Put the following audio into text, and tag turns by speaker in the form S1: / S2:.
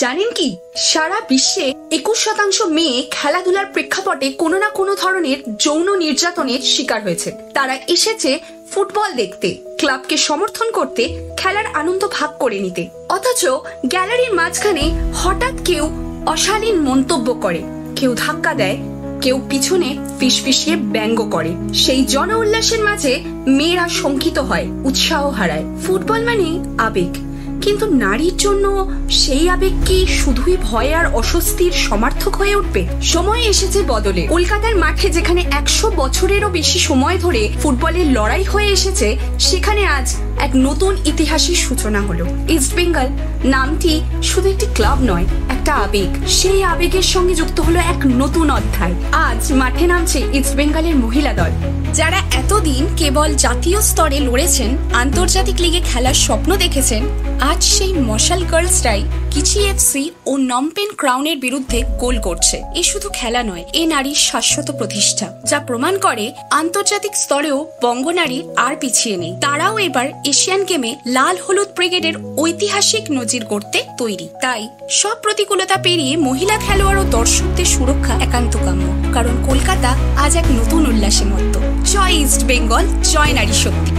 S1: জানেন কি, সারা বিশ্বে 21% মেয়ে খেলাধুলার প্রেক্ষাপটে কোনো না কোনো ধরনের যৌন নির্যাতনের শিকার হয়েছে। তারা এসেছে ফুটবল দেখতে, ক্লাবকে সমর্থন করতে, খেলার আনন্দ ভাগ করে নিতে। অথচ গ্যালারির মাঝখানে হঠাৎ কেউ অশালীন মন্তব্য করে, কেউ ধাক্কা দেয়, কেউ পিছনে ফিসফিসিয়ে ব্যঙ্গ করে। সেই জন উল্লাসের মাঝে মেয়েরা শঙ্কিত হয়, উৎসাহ হারায়। ফুটবল মানে আবেগ, কিন্তু নারীর জন্য সেই আবেগ কি শুধুই ভয় আর অস্বস্তির সমার্থক হয়ে উঠবে? সময় এসেছে বদলে। কলকাতার মাঠে যেখানে 100 বছরেরও বেশি সময় ধরে ফুটবলের লড়াই হয়ে এসেছে, সেখানে আজ এক নতুন ইতিহাসের সূচনা হলো। ইস্ট বেঙ্গল নামটি শুধু একটি ক্লাব নয়, একটা আবেগ। সেই আবেগের সঙ্গে যুক্ত হলো এক নতুন অধ্যায়। আজ মাঠে নামছে ইস্ট বেঙ্গলের মহিলা দল, যারা এতদিন কেবল জাতীয় স্তরে লড়েছেন, আন্তর্জাতিক লিগে খেলার স্বপ্ন দেখেছেন। আজ সেই মশাল গার্লসরাই কিচি এফসি ও নমপেন ক্রাউনের বিরুদ্ধে গোল করছে। এ শুধু খেলা নয়, এ নারীর শাশ্বত প্রতিষ্ঠা, যা প্রমাণ করে আন্তর্জাতিক স্তরেও বঙ্গনারী আর পিছিয়ে নেই। তারাও এবার এশিয়ান গেমে লাল হলুদ ব্রিগেডের ঐতিহাসিক নজির গড়তে তৈরি। তাই সব প্রতিকূলতা পেরিয়ে মহিলা খেলোয়াড় ও দর্শকদের সুরক্ষা একান্ত কাম্য, কারণ কলকাতা আজ এক নতুন উল্লাসে মত্ত। জয় ইস্ট বেঙ্গল, জয় নারী শক্তি।